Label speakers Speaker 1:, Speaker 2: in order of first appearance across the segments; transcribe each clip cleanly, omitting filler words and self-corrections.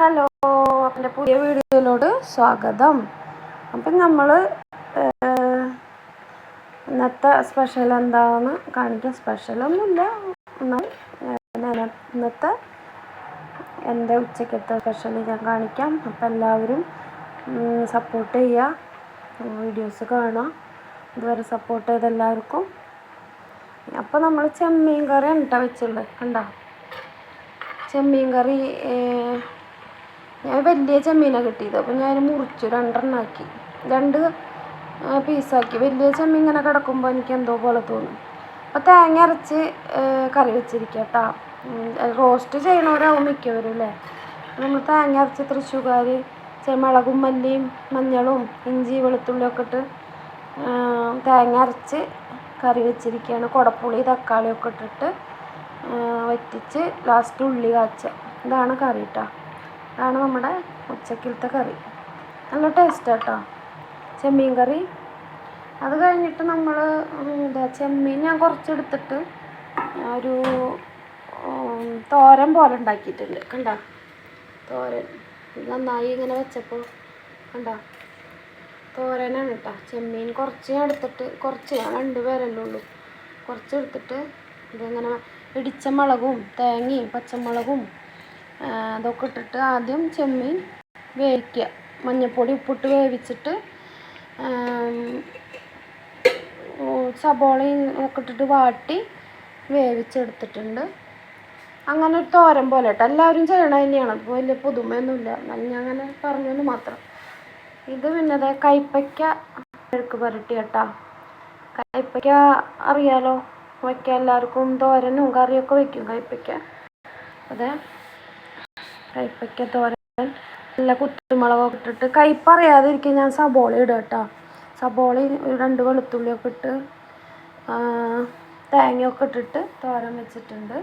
Speaker 1: Hello, എൻ്റെ പുതിയ വീഡിയോയിലോട് സ്വാഗതം. അപ്പം നമ്മൾ ഇന്നത്തെ സ്പെഷ്യൽ എന്താണെന്ന് കാണിക്കാം. സ്പെഷ്യലൊന്നുമില്ല, എന്നാൽ ഇന്നത്തെ എൻ്റെ ഉച്ചക്കത്തെ സ്പെഷ്യൽ ഞാൻ കാണിക്കാം. അപ്പം എല്ലാവരും സപ്പോർട്ട് ചെയ്യുക, വീഡിയോസ് കാണുക. ഇതുവരെ സപ്പോർട്ട് ചെയ്ത എല്ലാവർക്കും. അപ്പോൾ നമ്മൾ ചെമ്മീൻ കറിയാണ് കേട്ടോ വെച്ചുള്ളത്. കണ്ടോ, ചെമ്മീൻ കറി ഞാൻ വലിയ ചെമ്മീനാണ് കിട്ടിയത്. അപ്പോൾ ഞാൻ മുറിച്ചു, രണ്ടെണ്ണമാക്കി, 2 പീസാക്കി. വലിയ ചെമ്മീൻ ഇങ്ങനെ കിടക്കുമ്പോൾ എനിക്ക് എന്തോ പോലെ തോന്നും. അപ്പോൾ തേങ്ങ അരച്ച് കറി വെച്ചിരിക്കുക കേട്ടോ. റോസ്റ്റ് ചെയ്യണവരാവും മിക്കവരും അല്ലേ. നമ്മൾ തേങ്ങ അരച്ച് തൃശ്ശൂകാർ മുളകും മല്ലിയും മഞ്ഞളും ഇഞ്ചി വെളുത്തുള്ളിയൊക്കെ ഇട്ട് തേങ്ങ അരച്ച് കറി വെച്ചിരിക്കുകയാണ്. കുടപ്പുളി തക്കാളിയൊക്കെ ഇട്ടിട്ട് വറ്റിച്ച് ലാസ്റ്റ് ഉള്ളി കാച്ചുക. ഇതാണ് കറി കേട്ടോ. ഇതാണ് നമ്മുടെ ഉച്ചക്കലത്തെ കറി. നല്ല ടേസ്റ്റ് കേട്ടോ ചെമ്മീൻ കറി. അത് കഴിഞ്ഞിട്ട് നമ്മൾ ചെമ്മീൻ ഞാൻ കുറച്ചെടുത്തിട്ട് ഒരു തോരൻ പോലെ ഉണ്ടാക്കിയിട്ടുണ്ട്. കണ്ടോ, തോരൻ നന്നായി ഇങ്ങനെ വെച്ചപ്പോൾ കണ്ടോ, തോരനാണ് കേട്ടോ. ചെമ്മീൻ കുറച്ച് ഞാൻ എടുത്തിട്ട്, കുറച്ച് ഞാൻ 2 പേരല്ലേ ഉള്ളൂ, കുറച്ചെടുത്തിട്ട് ഇതിങ്ങനെ ഇടിച്ച മുളകും തേങ്ങയും പച്ചമുളകും അതൊക്കെ ഇട്ടിട്ട് ആദ്യം ചെമ്മീൻ വേവിക്കുക. മഞ്ഞൾപ്പൊടി ഉപ്പിട്ട് വേവിച്ചിട്ട് സബോളയും ഒക്കെ ഇട്ടിട്ട് വാട്ടി വേവിച്ചെടുത്തിട്ടുണ്ട്. അങ്ങനെ ഒരു തോരൻ പോലെ കേട്ടോ. എല്ലാവരും ചെയ്യണ തന്നെയാണ്, അപ്പോൾ വലിയ പുതുമയൊന്നുമില്ല, എന്നാലും ഞാൻ അങ്ങനെ പറഞ്ഞെന്ന് മാത്രം. ഇത് പിന്നെ അതെ കൈപ്പയ്ക്ക മെഴുക്ക് പുരട്ടി കേട്ടോ. കൈപ്പയ്ക്ക അറിയാലോ വയ്ക്കാൻ, എല്ലാവർക്കും തോരനും കറിയൊക്കെ വയ്ക്കും കൈപ്പയ്ക്ക. അതെ, കൈപ്പയ്ക്ക തോരൻ നല്ല കുത്തുമുളകൊക്കെ ഇട്ടിട്ട്, കയ്പ്പറിയാതിരിക്കും ഞാൻ സബോള ഇടുക കേട്ടോ. സബോള 2 വെളുത്തുള്ളിയൊക്കെ ഇട്ട് തേങ്ങയൊക്കെ ഇട്ടിട്ട് തോരൻ വെച്ചിട്ടുണ്ട്.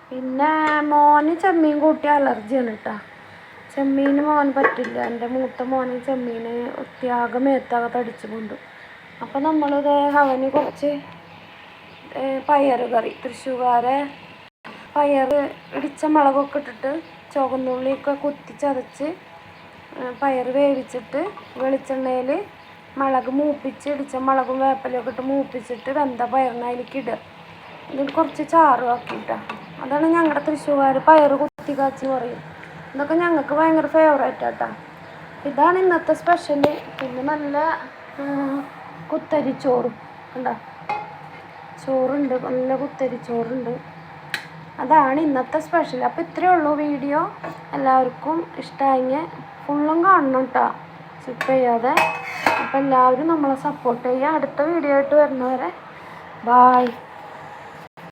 Speaker 1: പിന്നെ മോന് ചെമ്മീൻ കൂട്ടിയ അലർജിയാണ് കേട്ടോ. ചെമ്മീൻ മോന് പറ്റില്ല. എൻ്റെ മൂത്ത മോന് ചെമ്മീൻ ഒത്തിയാകെ മേത്താകെ തടിച്ചു കൊണ്ടു. അപ്പോൾ നമ്മളിത് അവന് കുറച്ച് പയർ കറി, തൃശ്ശൂകാരെ പയർ ഇടിച്ച മുളകൊക്കെ ഇട്ടിട്ട് ചുവന്നുള്ളിയൊക്കെ കുത്തി ചതച്ച് പയർ വേവിച്ചിട്ട് വെളിച്ചെണ്ണയിൽ മുളക് മൂപ്പിച്ച്, ഇടിച്ച മുളകും വേപ്പിലൊക്കെ ഇട്ട് മൂപ്പിച്ചിട്ട് വെന്ത പയറിനതിലേക്ക് ഇടുക. ഇതിൽ കുറച്ച് ചാറും ആക്കിയിട്ടാണ്. അതാണ് ഞങ്ങളുടെ തൃശ്ശൂകാർ പയർ കുത്തി കാച്ചി പറയും. ഇതൊക്കെ ഞങ്ങൾക്ക് ഭയങ്കര ഫേവറേറ്റാട്ടോ. ഇതാണ് ഇന്നത്തെ സ്പെഷ്യൽ. പിന്നെ നല്ല കുത്തരിച്ചോറും കണ്ടോ, ചോറുണ്ട്, നല്ല കുത്തരിച്ചോറുണ്ട്. അതാണ് ഇന്നത്തെ സ്പെഷ്യൽ. അപ്പോൾ ഇത്രയേ ഉള്ളൂ വീഡിയോ. എല്ലാവർക്കും ഇഷ്ടമായെങ്കിൽ ഫുള്ളും കാണണം കേട്ടോ, സ്കിപ്പ് ചെയ്യാതെ. അപ്പോൾ എല്ലാവരും നമ്മളെ സപ്പോർട്ട് ചെയ്യുക. അടുത്ത വീഡിയോ ആയിട്ട് വരുന്നവരെ ബായ്.